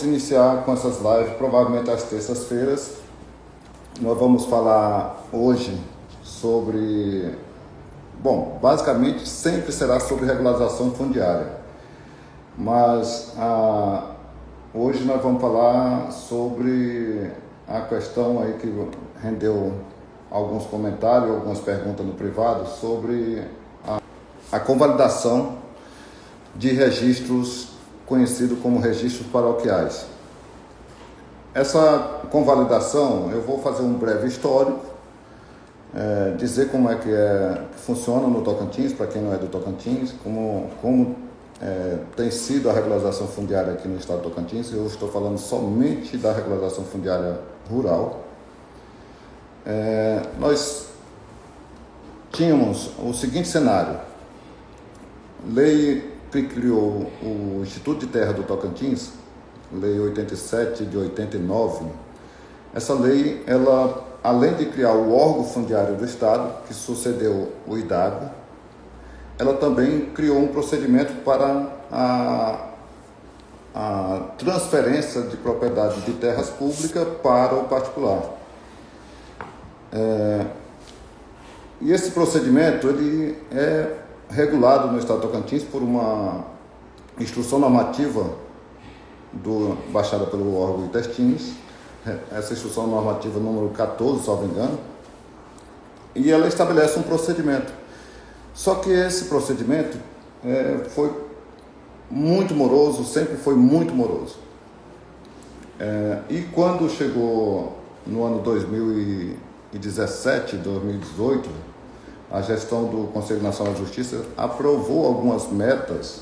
iniciar com essas lives, provavelmente às terças-feiras. Nós vamos falar hoje sobre... Bom, basicamente sempre será sobre regularização fundiária. Mas hoje nós vamos falar sobre a questão aí que rendeu alguns comentários, algumas perguntas no privado sobre a convalidação de registros conhecidos como registros paroquiais. Essa convalidação, eu vou fazer um breve histórico, dizer como é que funciona no Tocantins, para quem não é do Tocantins, como tem sido a regularização fundiária aqui no estado do Tocantins. Eu estou falando somente da regularização fundiária rural. Nós tínhamos o seguinte cenário: lei que criou o Instituto de Terra do Tocantins, Lei 87 de 89, essa lei, ela, além de criar o órgão fundiário do Estado, que sucedeu o IDAGO, ela também criou um procedimento para a transferência de propriedade de terras públicas para o particular. E esse procedimento, ele é regulado no estado do Tocantins por uma instrução normativa baixada pelo órgão Intestins, essa instrução normativa número 14, salvo engano, e ela estabelece um procedimento. Só que esse procedimento foi muito moroso, sempre foi muito moroso. E quando chegou no ano 2017, 2018, a gestão do Conselho Nacional de Justiça aprovou algumas metas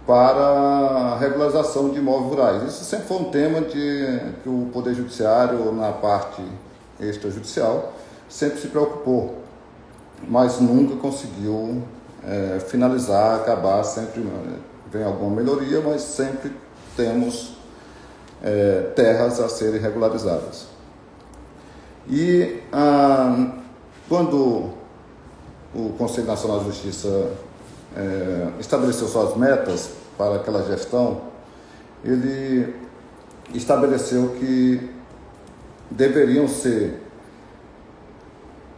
para a regularização de imóveis rurais. Isso sempre foi um tema que o Poder Judiciário, na parte extrajudicial, sempre se preocupou, mas nunca conseguiu finalizar, acabar. Sempre vem alguma melhoria, mas sempre temos terras a serem regularizadas. E quando o Conselho Nacional de Justiça estabeleceu suas metas para aquela gestão, ele estabeleceu que deveriam ser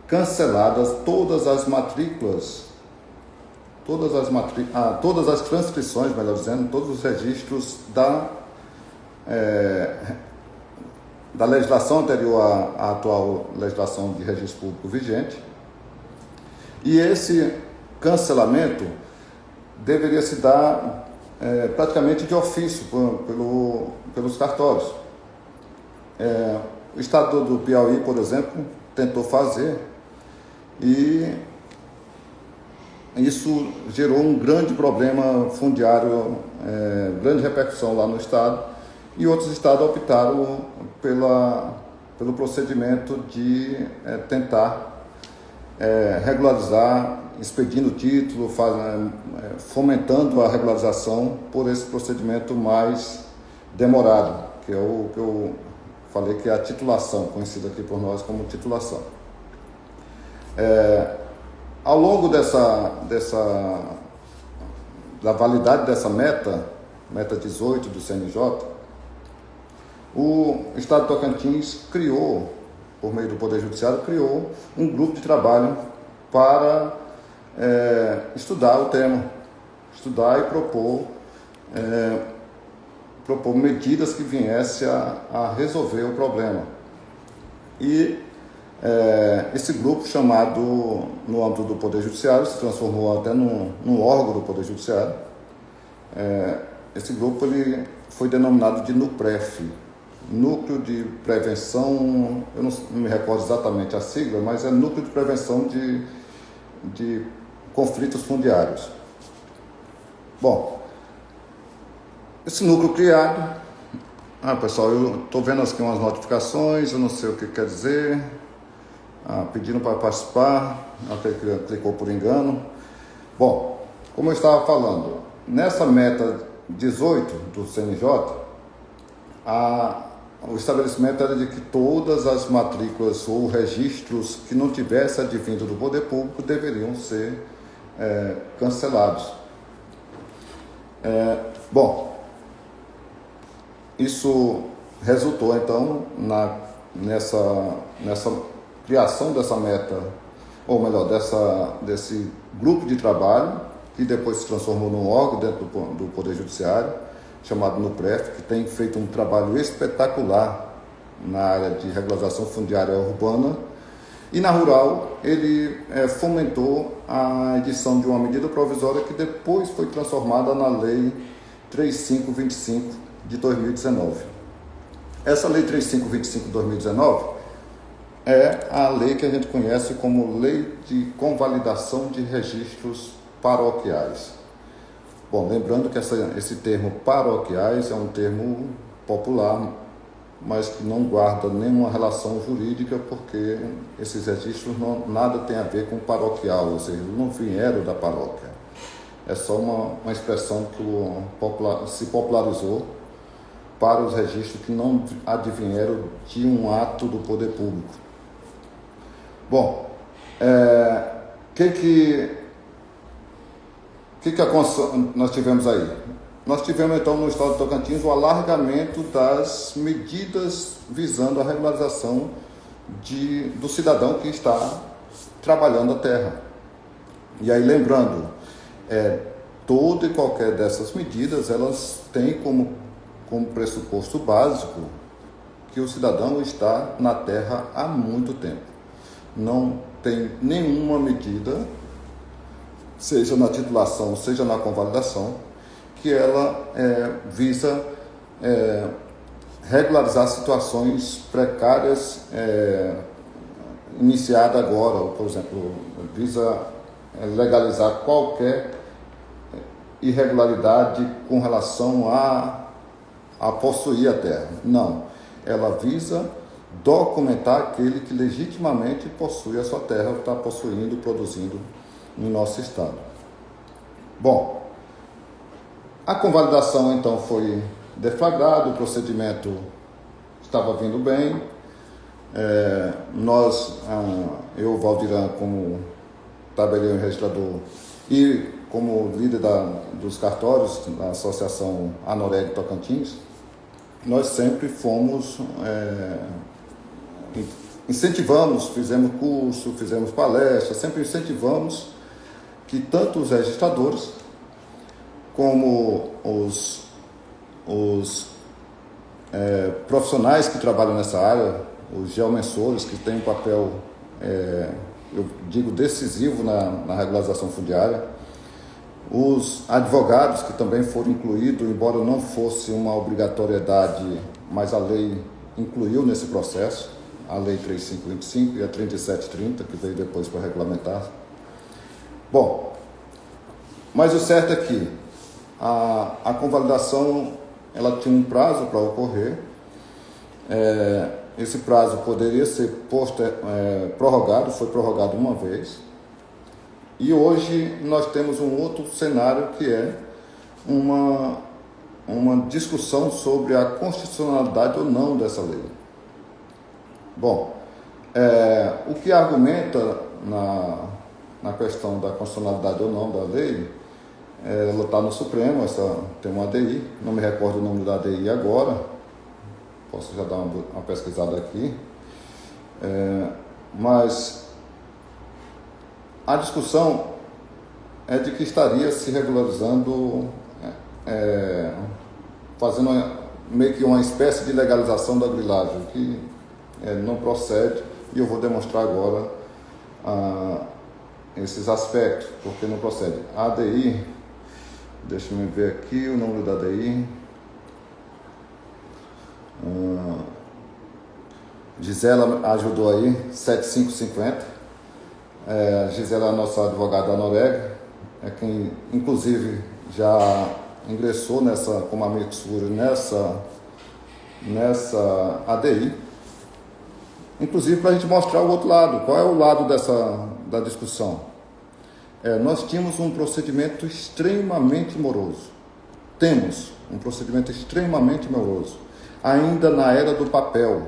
canceladas todas as matrículas, todas as transcrições, melhor dizendo, todos os registros da legislação anterior à atual legislação de registro público vigente. E esse cancelamento deveria se dar praticamente de ofício pelos cartórios. O estado do Piauí, por exemplo, tentou fazer, e isso gerou um grande problema fundiário, grande repercussão lá no estado, e outros estados optaram pelo procedimento de tentar regularizar, expedindo o título, fomentando a regularização por esse procedimento mais demorado, que é o que eu falei, que é a titulação, conhecida aqui por nós como titulação. Ao longo da validade dessa meta 18 do CNJ, o Estado de Tocantins criou, por meio do Poder Judiciário, criou um grupo de trabalho para estudar o tema, estudar e propor medidas que viessem a resolver o problema. E esse grupo, chamado no âmbito do Poder Judiciário, se transformou até num órgão do Poder Judiciário. Esse grupo, ele foi denominado de NUPREF, Núcleo de Prevenção, eu não me recordo exatamente a sigla, mas é Núcleo de Prevenção de Conflitos Fundiários. Bom, esse núcleo criado... pessoal, eu estou vendo aqui umas notificações, eu não sei o que quer dizer. Pedindo para participar, clicou por engano. Bom, como eu estava falando, nessa meta 18 do CNJ, o estabelecimento era de que todas as matrículas ou registros que não tivessem advindo do poder público deveriam ser cancelados. Bom, isso resultou, então, nessa criação dessa meta, ou melhor, desse grupo de trabalho, que depois se transformou num órgão dentro do Poder Judiciário, chamado NUPREF, que tem feito um trabalho espetacular na área de regularização fundiária urbana. E na rural, ele fomentou a edição de uma medida provisória que depois foi transformada na Lei 3525 de 2019. Essa Lei 3525 de 2019 é a lei que a gente conhece como Lei de Convalidação de Registros Paroquiais. Bom, lembrando que esse termo paroquiais é um termo popular, mas que não guarda nenhuma relação jurídica, porque esses registros nada tem a ver com paroquial, ou seja, não vieram da paróquia. É só uma expressão que se popularizou para os registros que não advieram de um ato do poder público. Bom, nós tivemos aí? Nós tivemos, então, no estado de Tocantins, o alargamento das medidas visando a regularização do cidadão que está trabalhando a terra. E aí, lembrando, toda e qualquer dessas medidas, elas têm como pressuposto básico que o cidadão está na terra há muito tempo. Não tem nenhuma medida, seja na titulação, seja na convalidação, que ela visa regularizar situações precárias iniciadas agora, ou, por exemplo, visa legalizar qualquer irregularidade com relação a possuir a terra. Não, ela visa documentar aquele que legitimamente possui a sua terra, está possuindo, produzindo no nosso estado. Bom, a convalidação, então, foi deflagrada, o procedimento estava vindo bem. Eu, Valdiran, como tabelião e registrador, e como líder dos cartórios da Associação Anoreg Tocantins, nós sempre fomos, incentivamos, fizemos curso, fizemos palestras, sempre incentivamos que tanto os registradores como os profissionais que trabalham nessa área, os geomensores, que têm um papel, eu digo, decisivo na regularização fundiária, os advogados, que também foram incluídos, embora não fosse uma obrigatoriedade, mas a lei incluiu nesse processo, a Lei 3525 e a 3730, que veio depois para regulamentar. Bom, mas o certo é que a convalidação, ela tinha um prazo para ocorrer. Esse prazo poderia ser prorrogado, foi prorrogado uma vez. E hoje nós temos um outro cenário, que é uma discussão sobre a constitucionalidade ou não dessa lei. Bom, o que argumenta na questão da constitucionalidade ou não da lei, ela está no Supremo, tem uma ADI, não me recordo o nome da ADI agora, posso já dar uma pesquisada aqui, mas a discussão é de que estaria se regularizando, fazendo meio que uma espécie de legalização da grilagem, que não procede, e eu vou demonstrar agora esses aspectos, porque não procede. A ADI, deixa eu ver aqui o número da ADI. Gisela ajudou aí, 7550. Gisela é a nossa advogada Anoreg, quem inclusive já ingressou como amixura nessa ADI, inclusive para a gente mostrar o outro lado. Qual é o lado da discussão? Nós tínhamos um procedimento extremamente moroso. Temos um procedimento extremamente moroso, ainda na era do papel.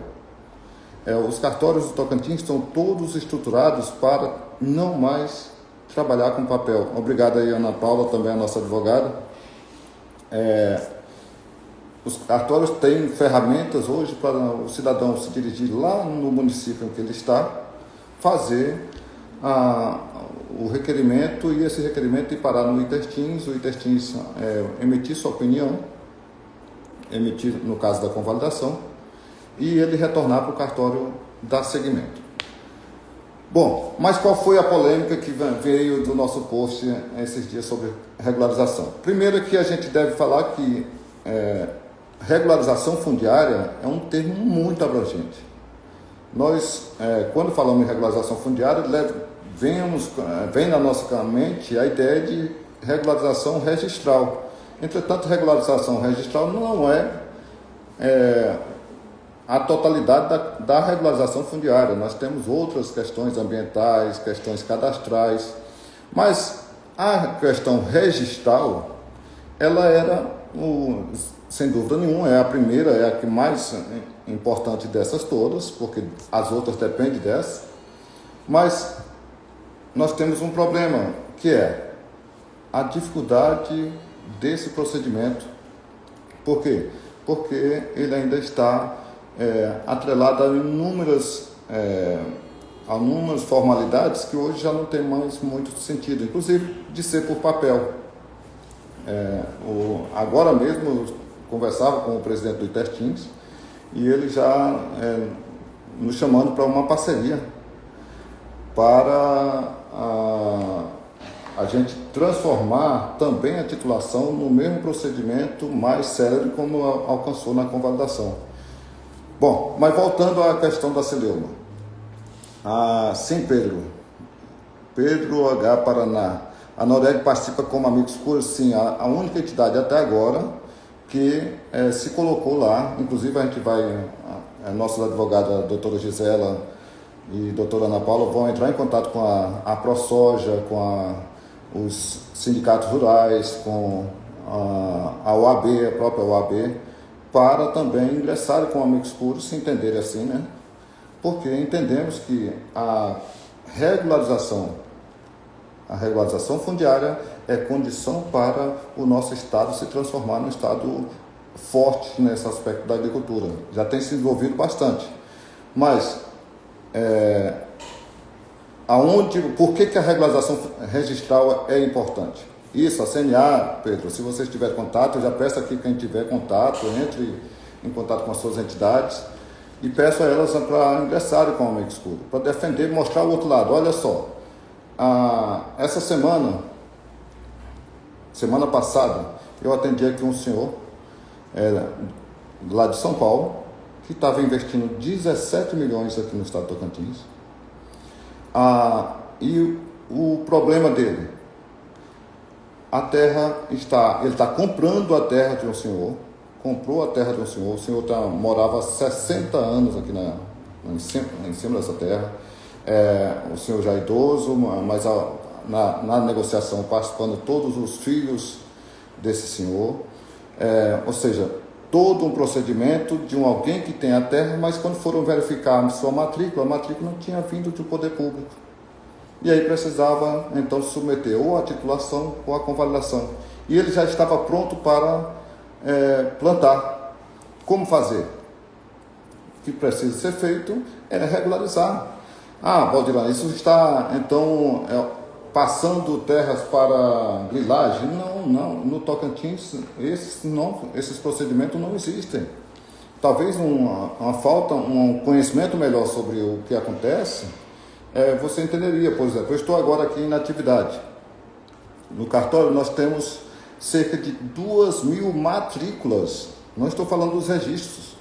Os cartórios do Tocantins estão todos estruturados para não mais trabalhar com papel. Obrigado aí, Ana Paula, também a nossa advogada. os cartórios têm ferramentas hoje para o cidadão se dirigir lá no município em que ele está, fazer o requerimento, e esse requerimento ir parar no ITERTINS, o ITERTINS emitir sua opinião, emitir no caso da convalidação, e ele retornar para o cartório dar seguimento. Bom, mas qual foi a polêmica que veio do nosso post esses dias sobre regularização? Primeiro que a gente deve falar que regularização fundiária é um termo muito abrangente. Nós, quando falamos em regularização fundiária, vem na nossa mente a ideia de regularização registral. Entretanto, regularização registral não é a totalidade da regularização fundiária. Nós temos outras questões ambientais, questões cadastrais, mas a questão registral, ela era, sem dúvida nenhuma, é a primeira, é a que mais importante dessas todas, porque as outras dependem dessa, mas nós temos um problema, que é a dificuldade desse procedimento. Por quê? Porque ele ainda está atrelado a inúmeras formalidades que hoje já não tem mais muito sentido, inclusive de ser por papel. Agora mesmo eu conversava com o presidente do ITERTINS e ele já nos chamando para uma parceria para a gente transformar também a titulação no mesmo procedimento mais célere como alcançou na convalidação. Bom, mas voltando à questão da celeuma. Sim, Pedro H. Paraná. A Noreg participa como amigos curas, sim, a única entidade até agora que se colocou lá. Inclusive a gente vai, nossos advogados, a doutora Gisela e a doutora Ana Paula, vão entrar em contato com a ProSoja, com os sindicatos rurais, com a OAB, a própria OAB, para também ingressarem com amigos curos, se entenderem assim, né? Porque entendemos que a regularização fundiária é condição para o nosso Estado se transformar num Estado forte nesse aspecto da agricultura. Já tem se desenvolvido bastante. Mas, por que a regularização registral é importante? Isso, a CNA, Pedro, se vocês tiverem contato, eu já peço aqui quem tiver contato, entre em contato com as suas entidades e peço a elas para ingressarem com o amigos curas, para defender e mostrar o outro lado. Olha só, essa semana passada, eu atendi aqui um senhor lá de São Paulo, que estava investindo 17 milhões aqui no estado do Tocantins. E o problema dele, ele está comprando a terra de um senhor, comprou a terra de um senhor, o senhor morava há 60 anos aqui em cima dessa terra, o senhor já é idoso, mas na negociação participando todos os filhos desse senhor, ou seja, todo um procedimento de alguém que tem a terra, mas quando foram verificar sua matrícula, a matrícula não tinha vindo do poder público. E aí precisava, então, submeter ou a titulação ou a convalidação. E ele já estava pronto para plantar. Como fazer? O que precisa ser feito é regularizar. Valdir, isso está, então, passando terras para grilagem? Não. No Tocantins, esses procedimentos não existem. Talvez uma falta, um conhecimento melhor sobre o que acontece, você entenderia. Por exemplo, eu estou agora aqui na atividade. No cartório nós temos cerca de 2.000 matrículas. Não estou falando dos registros,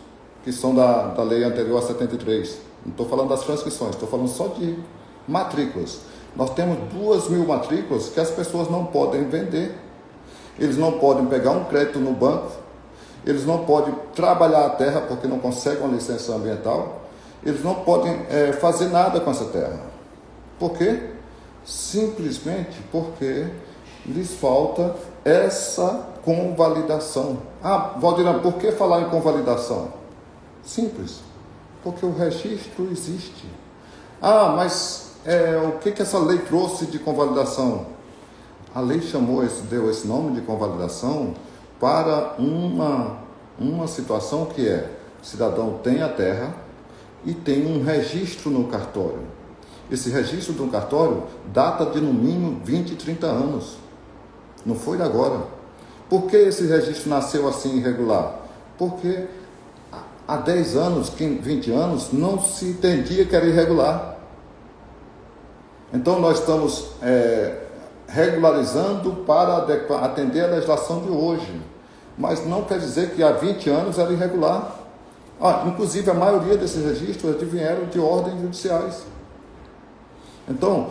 que são da lei anterior a 73. Não estou falando das transcrições, estou falando só de matrículas. Nós temos 2.000 matrículas que as pessoas não podem vender. Eles não podem pegar um crédito no banco. Eles não podem trabalhar a terra porque não conseguem uma licença ambiental. Eles não podem fazer nada com essa terra. Por quê? Simplesmente porque lhes falta essa convalidação. Valdir, por que falar em convalidação? Simples. Porque o registro existe. Mas o que essa lei trouxe de convalidação? A lei deu esse nome de convalidação para uma situação que é: o cidadão tem a terra e tem um registro no cartório. Esse registro do cartório data de no mínimo 20, 30 anos. Não foi de agora. Por que esse registro nasceu assim irregular? Porque há 10 anos, 20 anos, não se entendia que era irregular. Então nós estamos regularizando para atender a legislação de hoje. Mas não quer dizer que há 20 anos era irregular. Inclusive a maioria desses registros vieram de ordens judiciais. Então,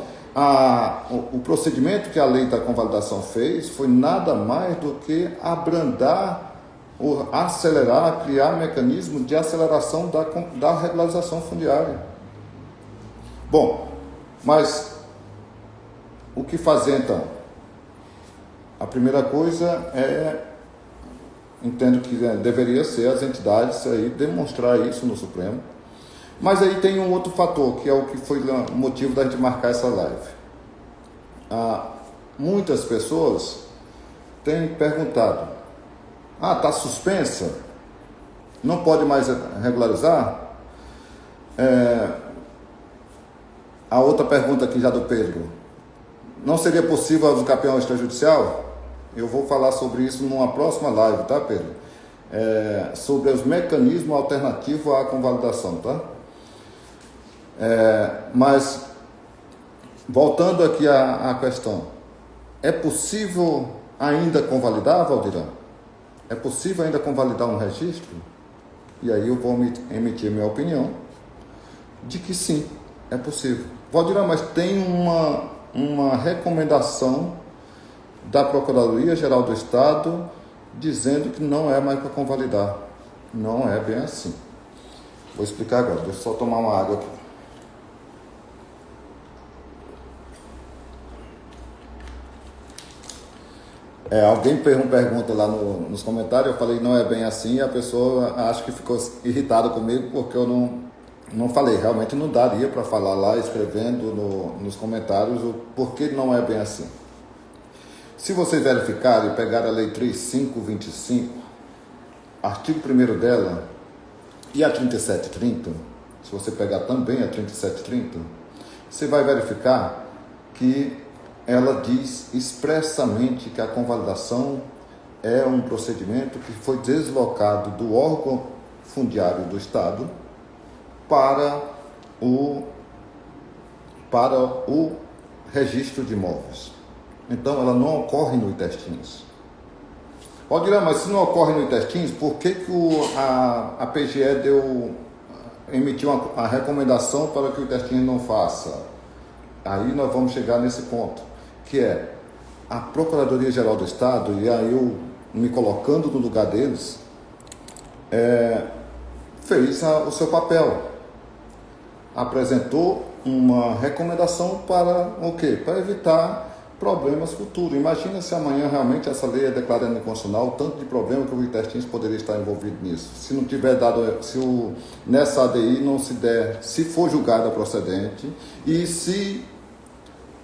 o procedimento que a lei da convalidação fez foi nada mais do que abrandar, ou acelerar, criar mecanismo de aceleração da regularização fundiária. Bom, mas o que fazer então? A primeira coisa entendo que deveria ser as entidades aí demonstrar isso no Supremo. Mas aí tem um outro fator, que é o que foi o motivo da gente marcar essa live. Muitas pessoas têm perguntado: está suspensa? Não pode mais regularizar? A outra pergunta aqui já do Pedro: não seria possível a usucapião extrajudicial? Eu vou falar sobre isso numa próxima live, tá, Pedro? Sobre os mecanismos alternativos à convalidação, tá? Mas, voltando aqui à questão, é possível ainda convalidar, Valdirão? É possível ainda convalidar um registro? E aí eu vou emitir minha opinião de que sim, é possível. Valdirão, mas tem uma recomendação da Procuradoria-Geral do Estado dizendo que não é mais para convalidar. Não é bem assim. Vou explicar agora, deixa eu só tomar uma água aqui. Alguém fez uma pergunta lá nos comentários, eu falei não é bem assim, e a pessoa acho que ficou irritada comigo porque eu não falei. Realmente não daria para falar lá escrevendo nos comentários o porquê não é bem assim. Se vocês verificarem e pegar a Lei 3525, artigo 1º dela, e a 3730, se você pegar também a 3730, você vai verificar que ela diz expressamente que a convalidação é um procedimento que foi deslocado do órgão fundiário do Estado para o registro de imóveis. Então, ela não ocorre no ITESTINS. Pode dizer, mas se não ocorre no ITESTINS, por que a PGE emitiu a recomendação para que o ITESTINS não faça? Aí nós vamos chegar nesse ponto, que é a Procuradoria-Geral do Estado, e aí eu me colocando no lugar deles, fez o seu papel. Apresentou uma recomendação para o quê? Para evitar problemas futuros. Imagina se amanhã realmente essa lei é declarada inconstitucional, o tanto de problema que o ITESTINS poderia estar envolvido nisso. Se não tiver dado, nessa ADI não se der, se for julgada procedente, e se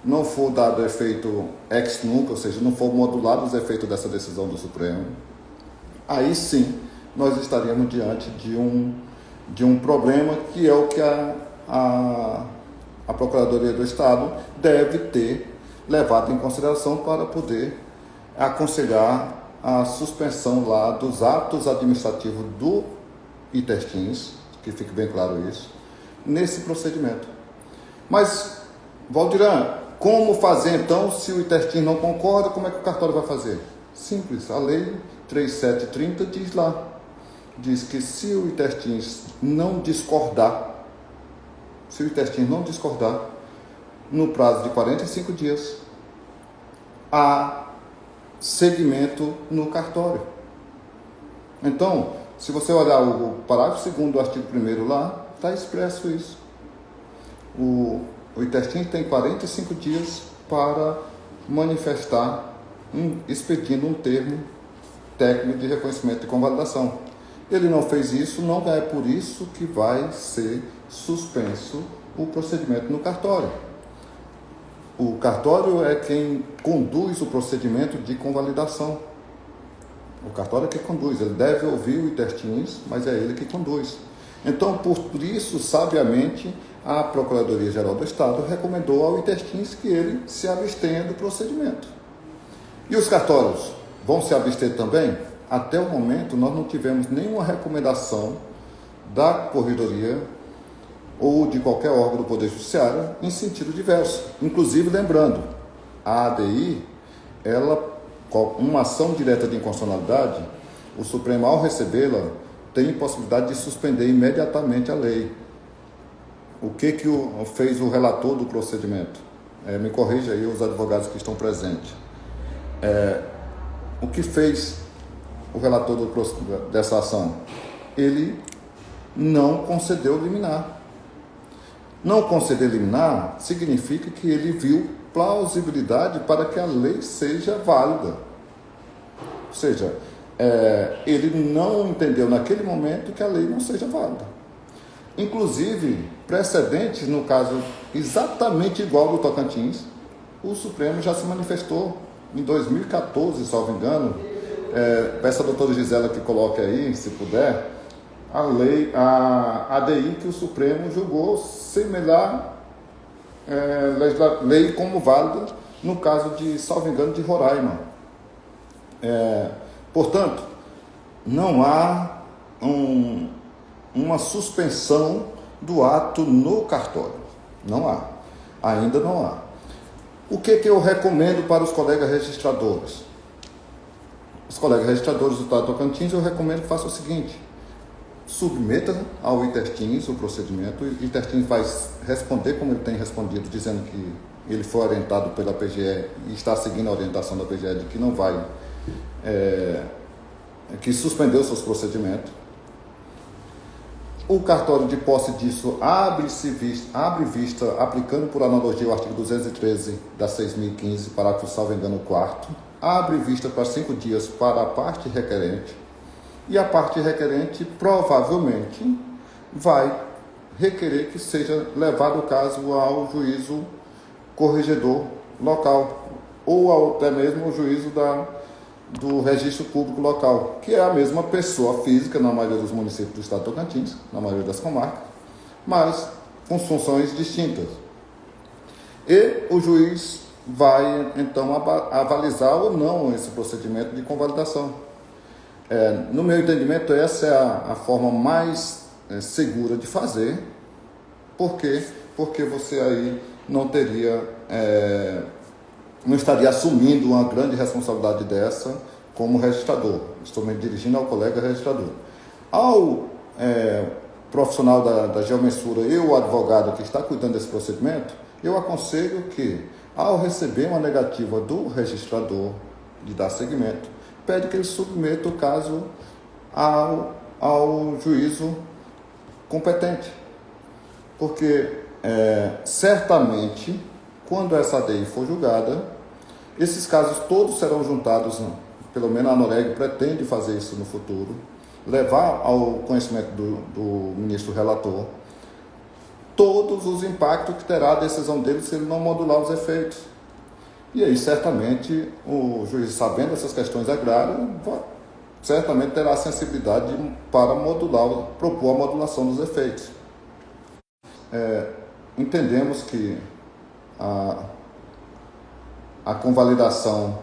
não for dado efeito ex nunc, ou seja, não for modulado os efeitos dessa decisão do Supremo, aí sim nós estaríamos diante de um problema que é o que a Procuradoria do Estado deve ter levado em consideração para poder aconselhar a suspensão lá dos atos administrativos do ITESTINS, que fique bem claro isso, nesse procedimento. Mas, Valdirão, como fazer então se o ITESTINS não concorda? Como é que o cartório vai fazer? Simples, a lei 3730 diz que se o ITESTINS não discordar, no prazo de 45 dias, há segmento no cartório. Então, se você olhar o parágrafo 2º do artigo 1º lá, está expresso isso. O ITESTINS tem 45 dias para manifestar, expedindo um termo técnico de reconhecimento de convalidação. Ele não fez isso, não é por isso que vai ser suspenso o procedimento no cartório. O cartório é quem conduz o procedimento de convalidação. O cartório é que conduz, ele deve ouvir o ITERTINS, mas é ele que conduz. Então, por isso, sabiamente, a Procuradoria-Geral do Estado recomendou ao ITERTINS que ele se abstenha do procedimento. E os cartórios vão se abster também? Até o momento, nós não tivemos nenhuma recomendação da Corredoria ou de qualquer órgão do Poder Judiciário em sentido diverso. Inclusive, lembrando, a ADI, uma ação direta de inconstitucionalidade, o Supremo, ao recebê-la, tem possibilidade de suspender imediatamente a lei. O que fez o relator do procedimento? Me corrija aí os advogados que estão presentes. O que fez o relator dessa ação? Ele não concedeu liminar. Não conceder liminar significa que ele viu plausibilidade para que a lei seja válida. Ou seja, ele não entendeu naquele momento que a lei não seja válida. Inclusive, precedentes no caso exatamente igual do Tocantins, o Supremo já se manifestou em 2014, salvo engano. Peço à doutora Gisela que coloque aí, se puder, a ADI que o Supremo julgou semelhar lei como válida no caso de, salvo engano, de Roraima. Portanto, não há uma suspensão do ato no cartório. Não há. Ainda não há. O que eu recomendo para os colegas registradores? Os colegas registradores do Estado do Tocantins, eu recomendo que façam o seguinte: submeta ao ITERTINS o procedimento. O ITERTINS vai responder como ele tem respondido, dizendo que ele foi orientado pela PGE e está seguindo a orientação da PGE de que não vai, que suspendeu seus procedimentos. O cartório, de posse disso, abre vista, aplicando por analogia o artigo 213 da 6.015, parágrafo, salvo engano, 4º, abre vista para 5 dias para a parte requerente, e a parte requerente provavelmente vai requerer que seja levado o caso ao juízo corregedor local, ou até mesmo ao juízo do registro público local, que é a mesma pessoa física na maioria dos municípios do Estado do Tocantins, na maioria das comarcas, mas com funções distintas. E o juiz vai, então, avalizar ou não esse procedimento de convalidação. No meu entendimento, essa é a forma mais segura de fazer. Por quê? Porque você aí não estaria assumindo uma grande responsabilidade dessa como registrador. Estou me dirigindo ao colega registrador. Ao profissional da geomensura e o advogado que está cuidando desse procedimento, eu aconselho que, ao receber uma negativa do registrador de dar seguimento, pede que ele submeta o caso ao juízo competente. Porque, certamente, quando essa ADI for julgada, esses casos todos serão juntados, pelo menos a Noreg pretende fazer isso no futuro, levar ao conhecimento do ministro relator todos os impactos que terá a decisão dele se ele não modular os efeitos. E aí, certamente, o juiz, sabendo essas questões agrárias, certamente terá sensibilidade para propor a modulação dos efeitos. Entendemos que a convalidação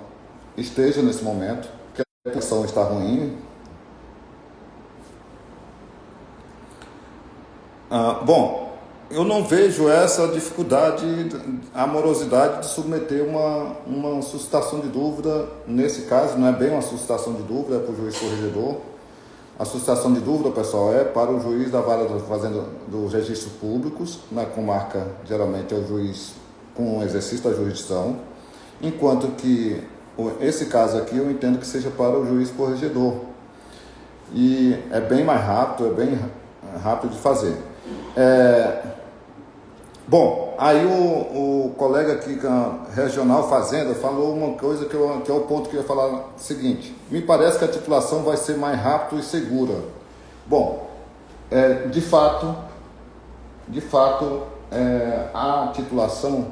esteja nesse momento, que a posição está ruim. Bom, eu não vejo essa dificuldade, a morosidade de submeter uma suscitação de dúvida. Nesse caso, não é bem uma suscitação de dúvida, é para o juiz corregedor. A suscitação de dúvida, pessoal, é para o juiz da vara da fazenda dos registros públicos. Na comarca, geralmente, é o juiz com o exercício da jurisdição, enquanto que esse caso aqui eu entendo que seja para o juiz corregedor. E é bem mais rápido, é bem rápido de fazer. Bom, aí o colega aqui, regional Fazenda, falou uma coisa que é o ponto que eu ia falar seguinte: me parece que a titulação vai ser mais rápida e segura. Bom, de fato, a titulação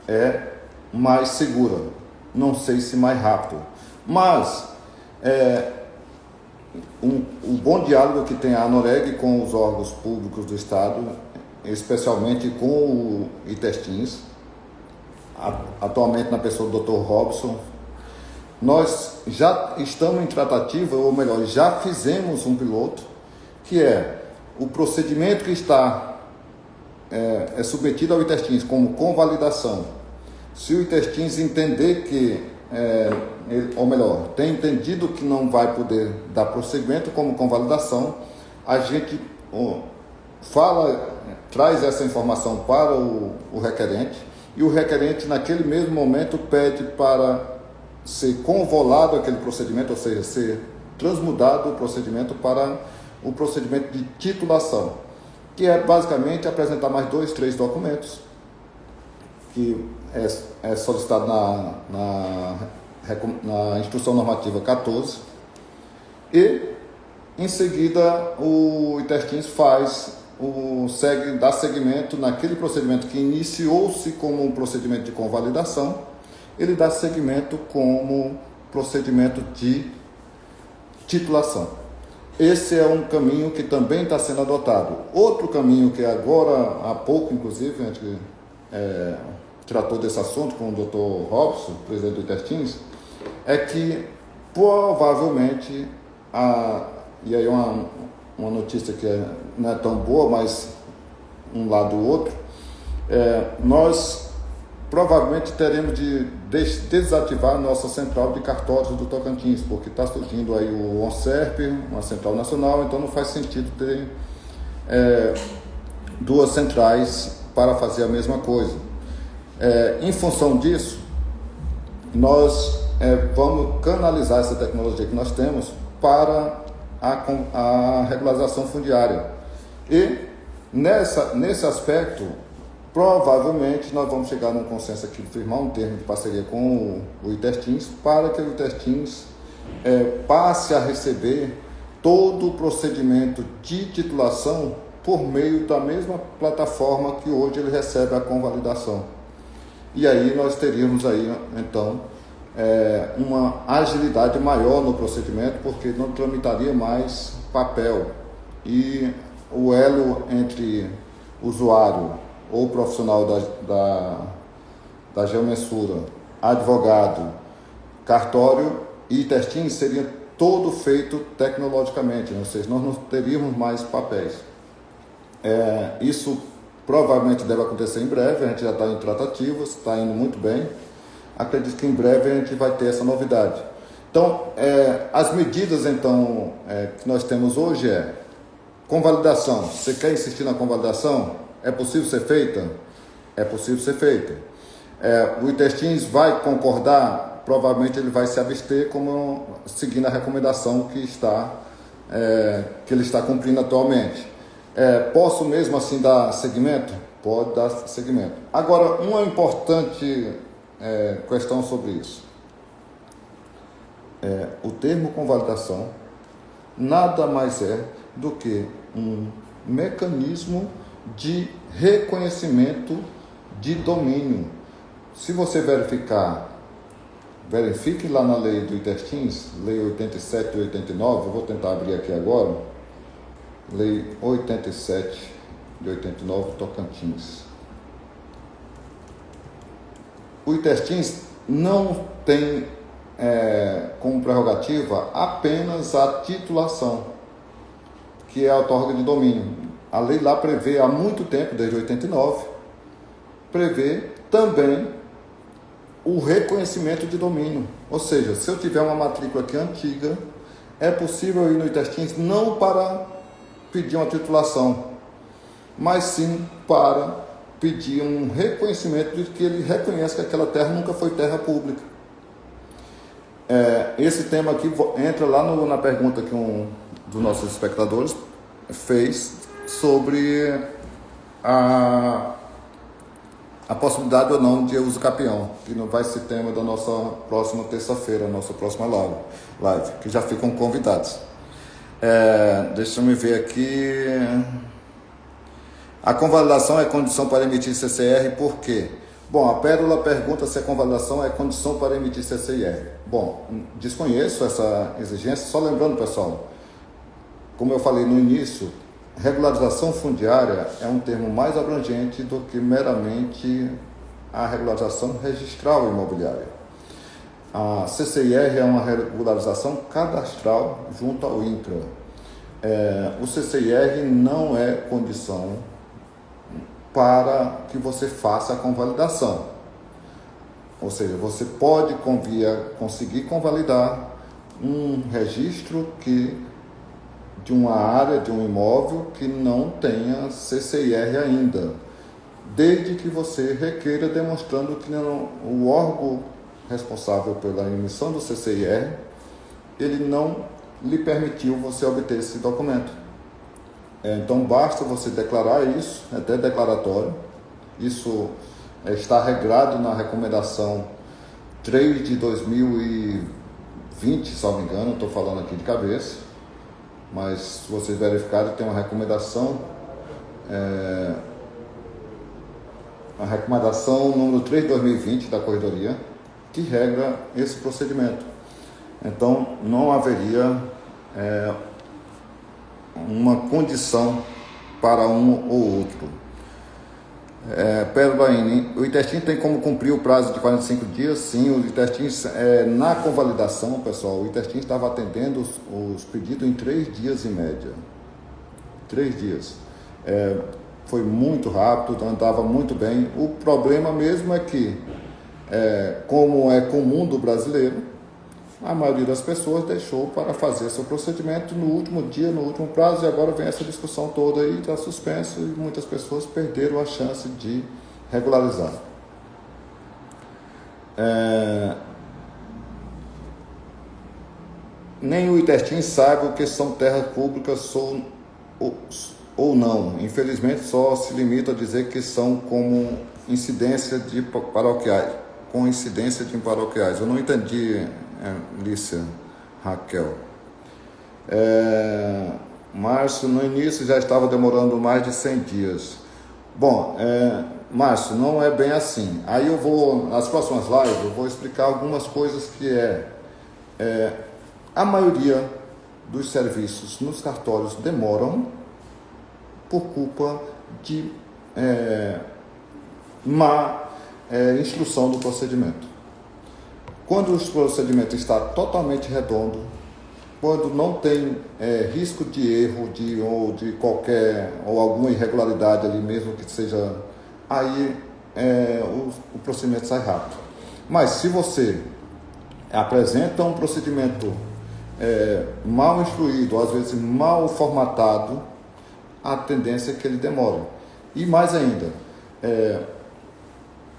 é mais segura. Não sei se mais rápido, mas O bom diálogo que tem a ANOREG com os órgãos públicos do Estado, especialmente com o ITESTINS, atualmente na pessoa do Dr. Robson. Nós já estamos em tratativa, ou melhor, já fizemos um piloto, que é o procedimento que está submetido ao ITESTINS como convalidação. Se o ITESTINS entender que, ou melhor, tem entendido que não vai poder dar prosseguimento como convalidação, a gente traz essa informação para o requerente, e o requerente naquele mesmo momento pede para ser convolado aquele procedimento, ou seja, ser transmudado o procedimento para o procedimento de titulação, que é basicamente apresentar mais 2, 3 documentos, que é solicitado na Instrução Normativa 14, e em seguida o ITESTINS dá seguimento naquele procedimento que iniciou-se como um procedimento de convalidação, ele dá seguimento como procedimento de titulação. Esse é um caminho que também está sendo adotado. Outro caminho que agora, há pouco inclusive, a gente tratou desse assunto com o Dr. Robson, presidente do ITESTINS, é que provavelmente, e aí uma notícia que não é tão boa, mas um lado ou outro, nós provavelmente teremos de desativar a nossa central de cartórios do Tocantins, porque está surgindo aí o ONCERP, uma central nacional, então não faz sentido ter 2 centrais para fazer a mesma coisa. Em função disso, nós vamos canalizar essa tecnologia que nós temos para a regularização fundiária. E nesse aspecto, provavelmente nós vamos chegar num consenso aqui, firmar um termo de parceria com o ITESTINS, para que o ITESTINS passe a receber todo o procedimento de titulação por meio da mesma plataforma que hoje ele recebe a convalidação. E aí nós teríamos aí, então, uma agilidade maior no procedimento, porque não tramitaria mais papel. E o elo entre usuário ou profissional da geomensura, advogado, cartório e ITESTINS seria todo feito tecnologicamente, ou seja, nós não teríamos mais papéis. Isso provavelmente deve acontecer em breve, a gente já está em tratativas, está indo muito bem. Acredito que em breve a gente vai ter essa novidade. Então, as medidas então, que nós temos hoje convalidação. Você quer insistir na convalidação? É possível ser feita? É possível ser feita. O ITESTINS vai concordar? Provavelmente ele vai se abster, seguindo a recomendação que ele está cumprindo atualmente. Posso mesmo assim dar seguimento? Pode dar seguimento. Agora, uma importante questão sobre isso. O termo convalidação nada mais é do que um mecanismo de reconhecimento de domínio. Se você verifique lá na lei do ITESTINS, lei 87 e 89, eu vou tentar abrir aqui agora, lei 87 de 89, Tocantins. O ITESTINS não tem como prerrogativa apenas a titulação, que é a outorga de domínio. A lei lá prevê há muito tempo, desde 89, prevê também o reconhecimento de domínio. Ou seja, se eu tiver uma matrícula aqui antiga, é possível ir no ITESTINS não para pedir uma titulação, mas sim para pedir um reconhecimento de que ele reconhece que aquela terra nunca foi terra pública. Esse tema aqui entra lá na pergunta que um dos nossos espectadores fez sobre a possibilidade ou não de uso capião, que não vai ser tema da nossa próxima terça-feira, nossa próxima live, que já ficam convidados. Deixa eu ver aqui. A convalidação é condição para emitir CCR, por quê? Bom, a Pérola pergunta se a convalidação é condição para emitir CCIR. Bom, desconheço essa exigência, só lembrando, pessoal, como eu falei no início, regularização fundiária é um termo mais abrangente do que meramente a regularização registral imobiliária. A CCIR é uma regularização cadastral junto ao INCRA. O CCIR não é condição para que você faça a convalidação. Ou seja, você pode conseguir convalidar um registro de uma área, de um imóvel que não tenha CCIR ainda, desde que você requeira demonstrando que o órgão responsável pela emissão do CCIR, ele não lhe permitiu você obter esse documento. Então basta você declarar isso, até declaratório. Isso está regrado na recomendação 3 de 2020, se não me engano, estou falando aqui de cabeça, mas se vocês verificarem, tem uma recomendação, a recomendação número 3 de 2020 da Corredoria, que regra esse procedimento. Então, não haveria uma condição para um ou outro. Pedro Baini, o ITESTIM tem como cumprir o prazo de 45 dias? Sim, o ITESTIM, na convalidação, pessoal, o ITESTIM estava atendendo os pedidos em 3 dias em média. 3 dias. Foi muito rápido, andava muito bem. O problema mesmo é que, como é comum do brasileiro, a maioria das pessoas deixou para fazer seu procedimento no último dia, no último prazo, e agora vem essa discussão toda aí, está suspenso, e muitas pessoas perderam a chance de regularizar. Nem o ITESTIM sabe o que são terras públicas ou não. Infelizmente, só se limita a dizer que são como incidência de paroquiais, com incidência de paroquiais. Eu não entendi, Lícia, Raquel. Márcio, no início já estava demorando mais de 100 dias. Bom, Márcio, não é bem assim. Aí eu vou, nas próximas lives, eu vou explicar algumas coisas que a maioria dos serviços nos cartórios demoram por culpa de má instrução do procedimento. Quando o procedimento está totalmente redondo, quando não tem risco de erro ou alguma irregularidade ali mesmo que seja, aí o procedimento sai rápido. Mas se você apresenta um procedimento mal instruído, às vezes mal formatado, a tendência é que ele demore. E mais ainda,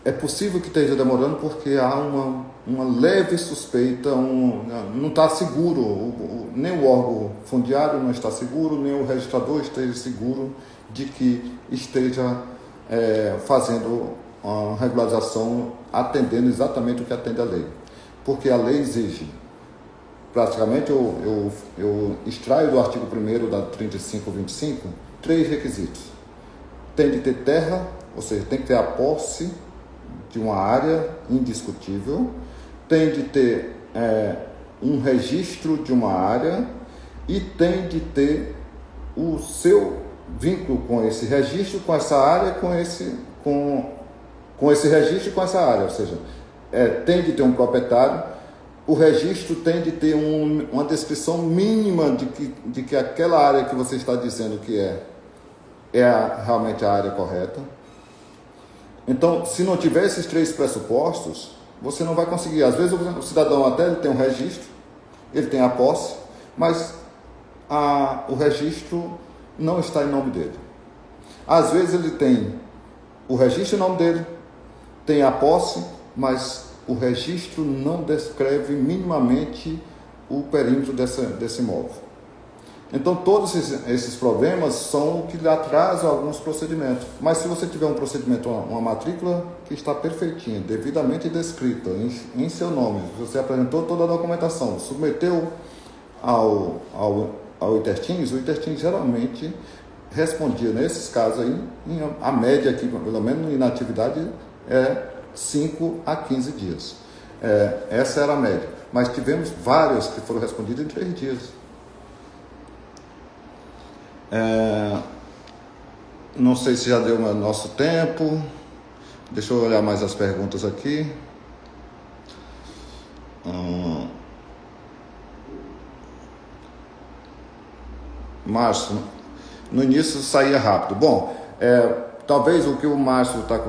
é possível que esteja demorando porque há uma leve suspeita, não está seguro, nem o órgão fundiário não está seguro, nem o registrador esteja seguro de que esteja fazendo uma regularização atendendo exatamente o que atende a lei. Porque a lei exige, praticamente eu extraio do artigo 1º da 3525, 3 requisitos. Tem de ter terra, ou seja, tem que ter a posse de uma área indiscutível, tem de ter um registro de uma área e tem de ter o seu vínculo com esse registro, com essa área, com esse registro e com essa área, ou seja, tem de ter um proprietário, o registro tem de ter uma descrição mínima de que aquela área que você está dizendo que realmente a área correta. Então, se não tiver esses 3 pressupostos, você não vai conseguir. Às vezes o cidadão até ele tem um registro, ele tem a posse, mas o registro não está em nome dele. Às vezes ele tem o registro em nome dele, tem a posse, mas o registro não descreve minimamente o perímetro desse imóvel. Então, todos esses problemas são o que lhe atrasam alguns procedimentos. Mas se você tiver um procedimento, uma matrícula que está perfeitinha, devidamente descrita, em seu nome, você apresentou toda a documentação, submeteu ao ITESTIM, o ITESTIM geralmente respondia, nesses casos aí, a média aqui, pelo menos em inatividade, é 5 a 15 dias. Essa era a média. Mas tivemos várias que foram respondidas em 3 dias. Não sei se já deu o nosso tempo. Deixa eu olhar mais as perguntas aqui. Márcio, no início saía rápido. Bom, talvez o que o Márcio está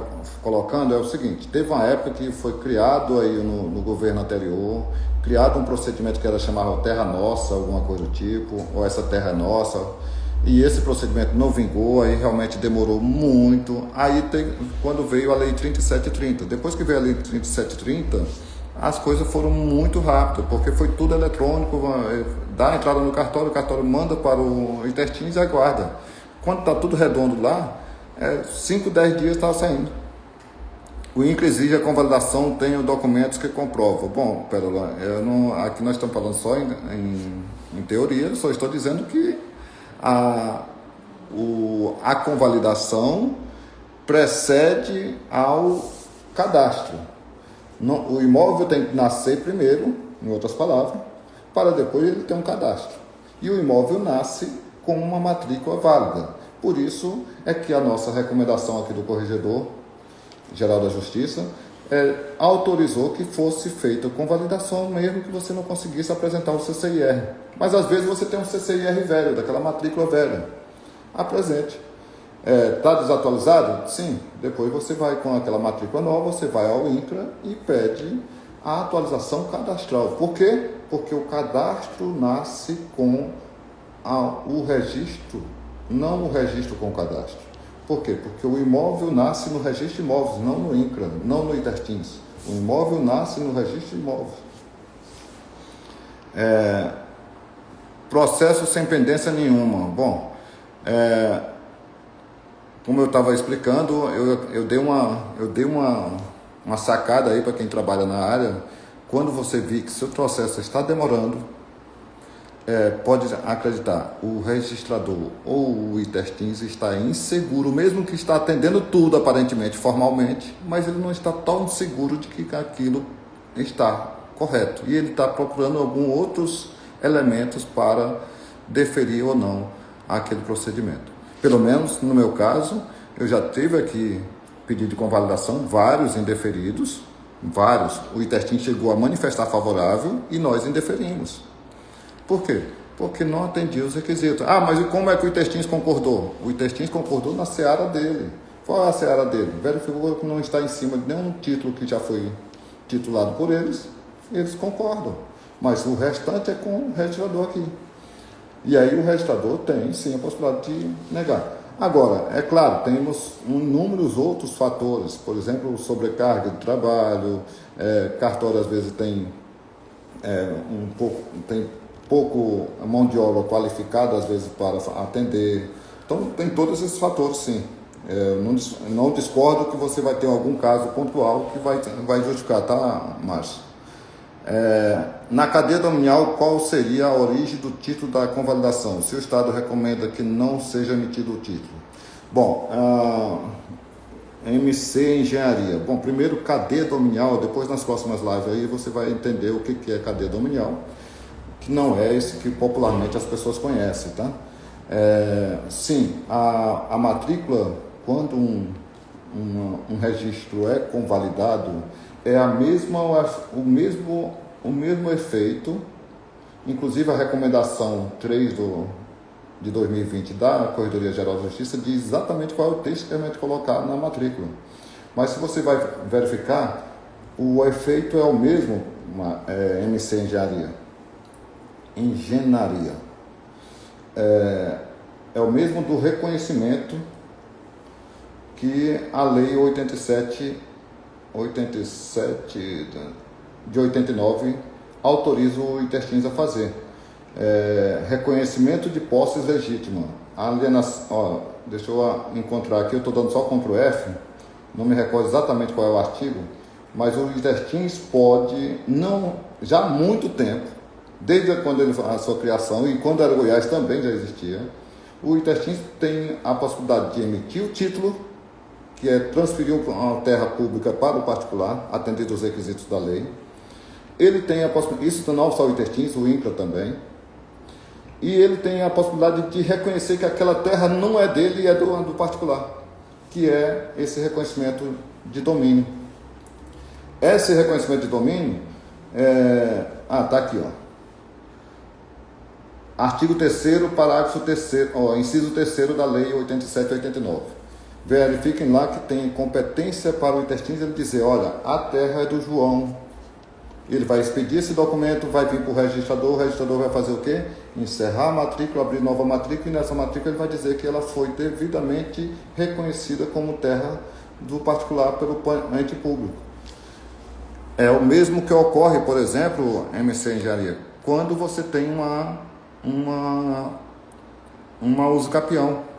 colocando é o seguinte: teve uma época que foi criado aí no governo anterior, criado um procedimento que era chamado Terra Nossa, alguma coisa do tipo, ou essa Terra é Nossa, e esse procedimento não vingou, aí realmente demorou muito. Aí quando veio a Lei 3730, depois que veio a Lei 3730, as coisas foram muito rápidas, porque foi tudo eletrônico, dá a entrada no cartório, o cartório manda para o Intertins e aguarda. Quando está tudo redondo lá, 5, 10 dias estava saindo. O INCRA exige a convalidação, tenho documentos que comprovam. Bom, pera lá, aqui nós estamos falando só em teoria, só estou dizendo que a convalidação precede ao cadastro. O imóvel tem que nascer primeiro, em outras palavras, para depois ele ter um cadastro. E o imóvel nasce com uma matrícula válida. Por isso é que a nossa recomendação aqui do Corregedor-Geral da Justiça autorizou que fosse feita com validação, mesmo que você não conseguisse apresentar o CCIR. Mas às vezes você tem um CCIR velho, daquela matrícula velha. Apresente. Está desatualizado? Sim. Depois você vai com aquela matrícula nova, você vai ao INCRA e pede a atualização cadastral. Por quê? Porque o cadastro nasce com o registro, não o registro com o cadastro. Por quê? Porque o imóvel nasce no registro de imóveis, não no INCRA, não no Intertins. O imóvel nasce no registro de imóveis. Processo sem pendência nenhuma. Bom, como eu estava explicando, eu dei uma sacada aí para quem trabalha na área. Quando você vir que seu processo está demorando, pode acreditar, o registrador ou o Intertins está inseguro, mesmo que está atendendo tudo aparentemente, formalmente, mas ele não está tão seguro de que aquilo está correto. E ele está procurando alguns outros elementos para deferir ou não aquele procedimento. Pelo menos no meu caso, eu já tive aqui pedido de convalidação, vários indeferidos, vários. O Intertins chegou a manifestar favorável e nós indeferimos. Por quê? Porque não atendia os requisitos. Mas e como é que o Intertins concordou? O Intertins concordou na seara dele. Qual é a seara dele? Verificou que não está em cima de nenhum título que já foi titulado por eles, eles concordam. Mas o restante é com o registrador aqui. E aí o registrador tem, sim, a possibilidade de negar. Agora, é claro, temos inúmeros outros fatores, por exemplo, sobrecarga de trabalho, cartório às vezes tem pouco mão de obra qualificada, às vezes, para atender. Então, tem todos esses fatores, sim. Não discordo que você vai ter algum caso pontual que vai justificar, tá, Márcio? Na cadeia dominial, qual seria a origem do título da convalidação? Se o Estado recomenda que não seja emitido o título. Bom, MC Engenharia. Bom, primeiro cadeia dominial, depois nas próximas lives aí você vai entender o que é cadeia dominial, que não é esse que popularmente as pessoas conhecem, tá? Sim, a matrícula, quando um registro é convalidado, é o mesmo efeito, inclusive a recomendação 3 de 2020 da Corredoria-Geral da Justiça diz exatamente qual é o texto que a gente colocar na matrícula. Mas se você vai verificar, o efeito é o mesmo, MC Engenharia. É o mesmo do reconhecimento que a Lei 87 de 89 autoriza o Intertins a fazer. Reconhecimento de posses legítima. Alienação, deixa eu encontrar aqui, eu estou dando só Ctrl F, não me recordo exatamente qual é o artigo, mas o Intertins pode, já há muito tempo, desde quando a sua criação, e quando era Goiás também já existia, o Intertins tem a possibilidade de emitir o título que é transferir uma terra pública para o particular, atendendo os requisitos da lei. Ele tem a possibilidade, isso não só o ITERTINS, o INCRA também, e ele tem a possibilidade de reconhecer que aquela terra não é dele e é do particular, que é esse reconhecimento de domínio. Esse reconhecimento de domínio, tá aqui, ó. Artigo 3º, parágrafo 3º, inciso 3º da Lei 87/89. Verifiquem lá que tem competência para o ITERTINS ele dizer, olha, a terra é do João. Ele vai expedir esse documento, vai vir para o registrador vai fazer o quê? Encerrar a matrícula, abrir nova matrícula, e nessa matrícula ele vai dizer que ela foi devidamente reconhecida como terra do particular pelo ente público. É o mesmo que ocorre, por exemplo, MC Engenharia, quando você tem uma usucapião.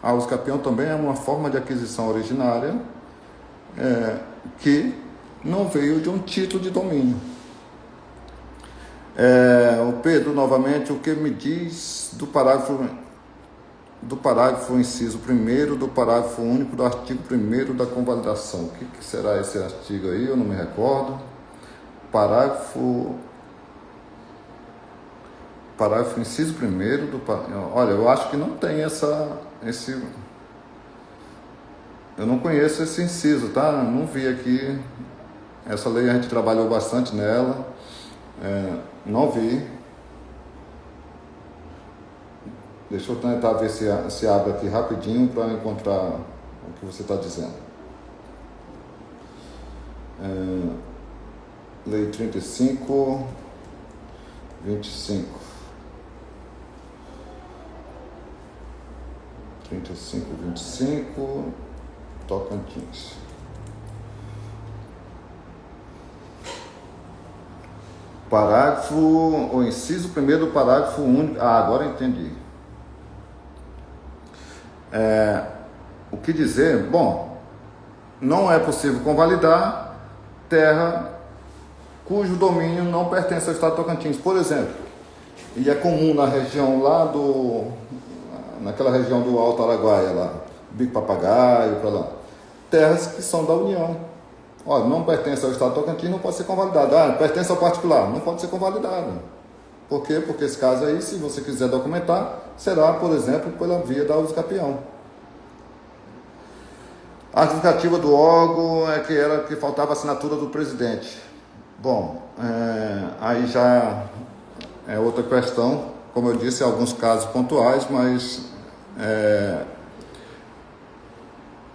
A usucapião também é uma forma de aquisição originária que não veio de um título de domínio. O Pedro, novamente, o que me diz do parágrafo inciso 1º do parágrafo único do artigo 1º da convalidação? O que será esse artigo aí? Eu não me recordo. Parágrafo inciso 1º do... Olha, eu acho que não tem esse... Eu não conheço esse inciso, tá? Não vi aqui. Essa lei a gente trabalhou bastante nela. Não vi. Deixa eu tentar ver se abre aqui rapidinho para encontrar o que você está dizendo. Lei 35, 25. 35, 25, Tocantins. O inciso 1º do parágrafo único. Agora entendi. O que dizer? Bom, não é possível convalidar terra cujo domínio não pertence ao Estado de Tocantins, por exemplo. E é comum na região lá naquela região do Alto Araguaia, lá, Bico Papagaio, para lá, terras que são da União. Olha, não pertence ao Estado de Tocantins, não pode ser convalidado. Pertence ao particular, não pode ser convalidado. Por quê? Porque esse caso aí, se você quiser documentar, será, por exemplo, pela via da usucapião. A justificativa do órgão era que faltava assinatura do presidente. Bom, aí já é outra questão, como eu disse, alguns casos pontuais, mas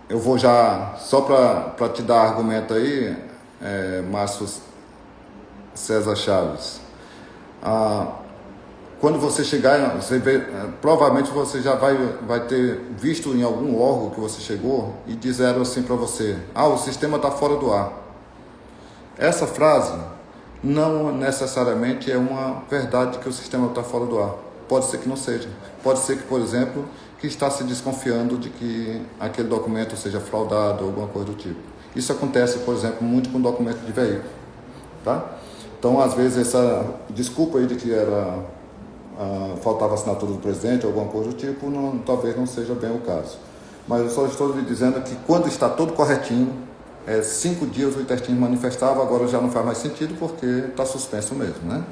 eu vou já, só para te dar argumento aí, Márcio César Chaves. Quando você chegar, você vê, provavelmente você já vai ter visto em algum órgão que você chegou e disseram assim para você, o sistema está fora do ar. Essa frase não necessariamente é uma verdade que o sistema está fora do ar. Pode ser que não seja. Pode ser que, por exemplo, que está se desconfiando de que aquele documento seja fraudado ou alguma coisa do tipo. Isso acontece, por exemplo, muito com documento de veículo. Tá? Então, às vezes, essa desculpa aí de que faltava assinatura do presidente ou alguma coisa do tipo, talvez não seja bem o caso. Mas eu só estou lhe dizendo que quando está tudo corretinho, 5 dias o ITERTINS manifestava, agora já não faz mais sentido porque está suspenso mesmo, né?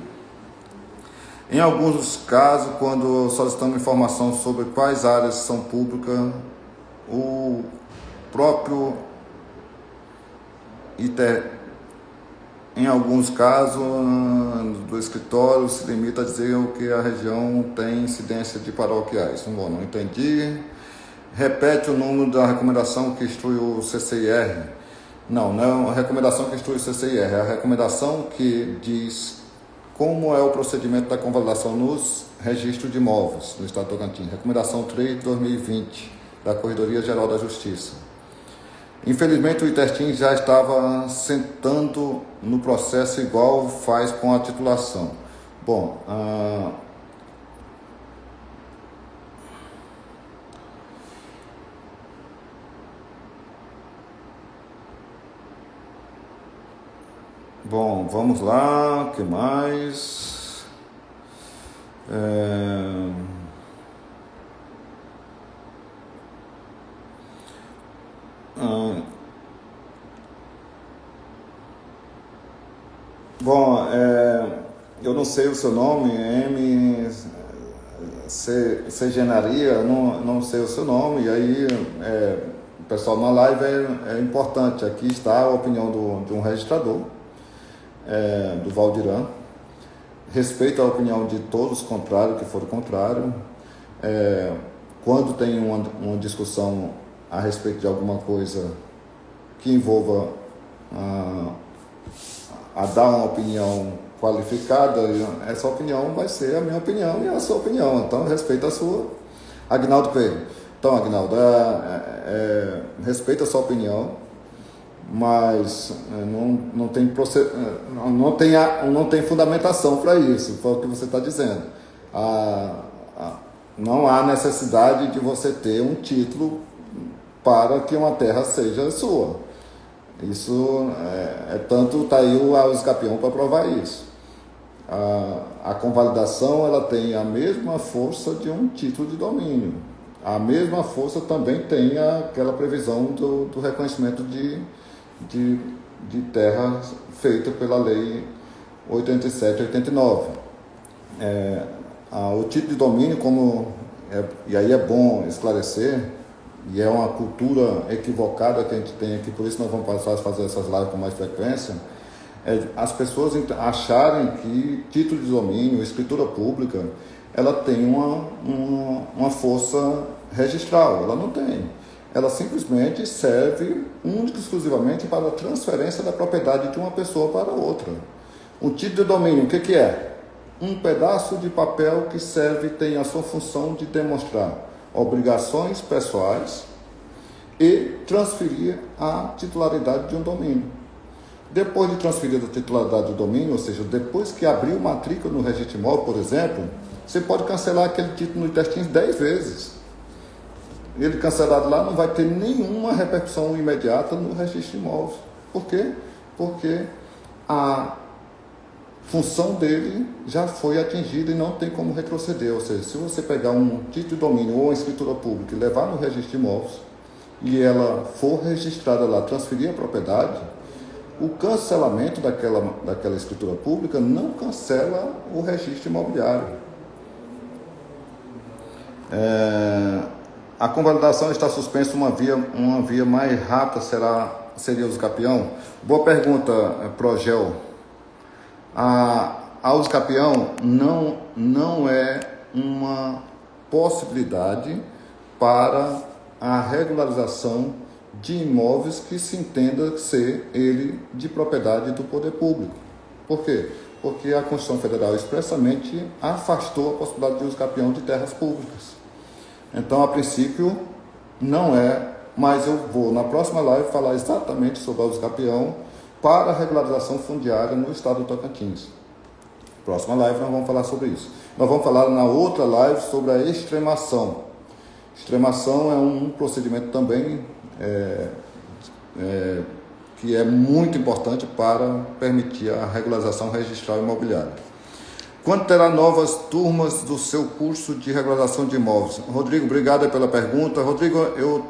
Em alguns casos, quando solicitamos informação sobre quais áreas são públicas, o próprio em alguns casos do escritório se limita a dizer que a região tem incidência de paroquiais. Bom, não entendi. Repete o número da recomendação que instrui o CCIR. Não é a recomendação que instrui o CCIR, é a recomendação que diz como é o procedimento da convalidação nos registros de imóveis do Estado de Tocantins. Recomendação 3 de 2020, da Corredoria Geral da Justiça. Infelizmente, o ITERTINS já estava sentando no processo igual faz com a titulação. Bom, vamos lá, o que mais? Bom, eu não sei o seu nome, Engenharia, não sei o seu nome, e aí, pessoal, na live é importante, aqui está a opinião de um registrador, do Valdiran, respeito a opinião de todos os contrários, que foram contrários, quando tem uma discussão a respeito de alguma coisa que envolva a dar uma opinião qualificada, essa opinião vai ser a minha opinião e a sua opinião, então respeita a sua. Agnaldo Coelho. Então, Agnaldo, respeita a sua opinião, mas não tem fundamentação para isso, foi o que você está dizendo. Não há necessidade de você ter um título para que uma terra seja sua. Isso tanto está aí o Escapião para provar isso. A convalidação ela tem a mesma força de um título de domínio. A mesma força também tem aquela previsão do reconhecimento de terra feita pela Lei 87/89. O título de domínio, e aí é bom esclarecer, e é uma cultura equivocada que a gente tem aqui, por isso nós vamos passar a fazer essas lives com mais frequência, as pessoas acharem que título de domínio, escritura pública, ela tem uma força registral. Ela não tem. Ela simplesmente serve única e exclusivamente para a transferência da propriedade de uma pessoa para outra. Um título de domínio, o que é? Um pedaço de papel que tem a sua função de demonstrar obrigações pessoais e transferir a titularidade de um domínio. Depois de transferir a titularidade do domínio, ou seja, depois que abriu matrícula no registro imóvel, por exemplo, você pode cancelar aquele título no intestino 10 vezes. Ele cancelado lá não vai ter nenhuma repercussão imediata no registro imóvel. Por quê? Porque a função dele já foi atingida e não tem como retroceder. Ou seja, se você pegar um título de domínio ou uma escritura pública e levar no registro de imóveis e ela for registrada lá, transferir a propriedade, o cancelamento daquela escritura pública não cancela o registro imobiliário. A convalidação está suspensa, uma via mais rápida seria o Escapião? Boa pergunta, Progel. A usucapião não é uma possibilidade para a regularização de imóveis que se entenda ser ele de propriedade do poder público. Por quê? Porque a Constituição Federal expressamente afastou a possibilidade de usucapião de terras públicas. Então, a princípio, não é, mas eu vou na próxima live falar exatamente sobre a usucapião para a regularização fundiária no estado do Tocantins. Próxima live nós vamos falar sobre isso. Nós vamos falar na outra live sobre a extremação. Extremação é um procedimento também que é muito importante para permitir a regularização registral imobiliária. Quando terá novas turmas do seu curso de regularização de imóveis? Rodrigo, obrigado pela pergunta. Rodrigo, eu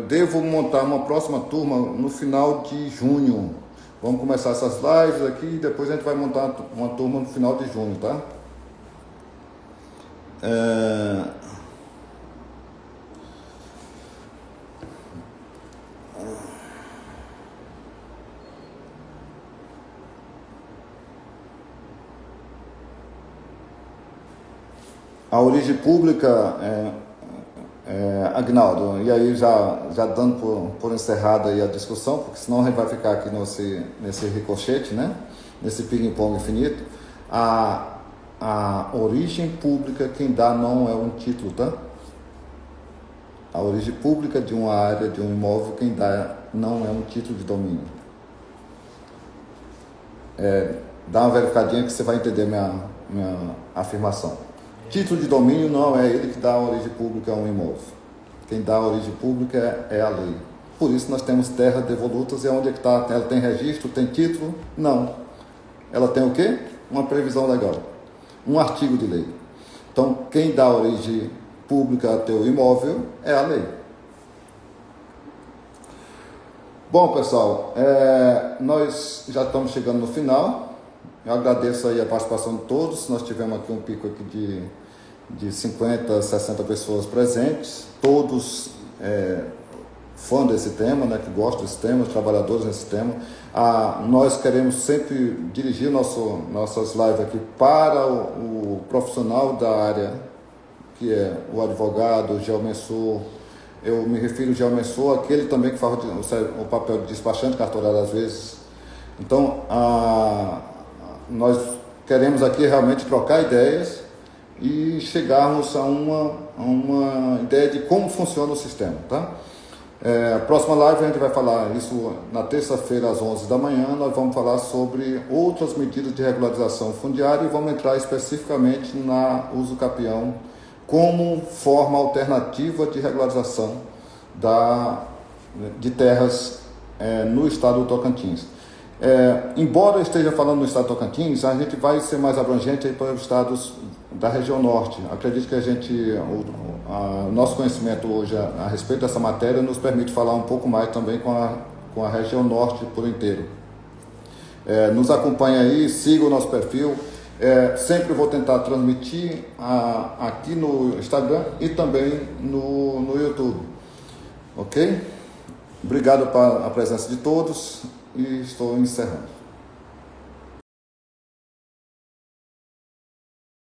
devo montar uma próxima turma no final de junho. Vamos começar essas lives aqui e depois a gente vai montar uma turma no final de junho, tá? A origem pública, Agnaldo, e aí já dando por encerrada aí a discussão, porque senão a gente vai ficar aqui nesse ricochete, né? Nesse ping-pong infinito. A origem pública, quem dá não é um título, tá? A origem pública de uma área, de um imóvel, quem dá não é um título de domínio. Dá uma verificadinha que você vai entender minha afirmação. Título de domínio não é ele que dá a origem pública a um imóvel. Quem dá a origem pública é a lei. Por isso nós temos terras devolutas e onde é que está? Ela tem registro, tem título? Não. Ela tem o quê? Uma previsão legal. Um artigo de lei. Então, quem dá a origem pública a teu imóvel é a lei. Bom, pessoal, nós já estamos chegando no final. Eu agradeço aí a participação de todos. Nós tivemos aqui um pico aqui de 50, 60 pessoas presentes, todos fã desse tema, né, que gostam desse tema, os trabalhadores desse tema. Nós queremos sempre dirigir nossas lives aqui para o profissional da área, que é o advogado, o geomensor. Eu me refiro ao geomensor, aquele também que faz o papel de despachante cartorário às vezes. Então, nós queremos aqui realmente trocar ideias e chegarmos a uma ideia de como funciona o sistema, tá? A próxima live a gente vai falar isso na terça-feira às 11 da manhã. Nós vamos falar sobre outras medidas de regularização fundiária e vamos entrar especificamente na uso capião como forma alternativa de regularização de terras no estado do Tocantins. Embora eu esteja falando no estado do Tocantins, a gente vai ser mais abrangente aí para os estados da região norte. Acredito que nosso conhecimento hoje a respeito dessa matéria nos permite falar um pouco mais também com a região norte por inteiro. Nos acompanhe aí, siga o nosso perfil. Sempre vou tentar transmitir aqui no Instagram e também no YouTube. Ok? Obrigado pela presença de todos e estou encerrando.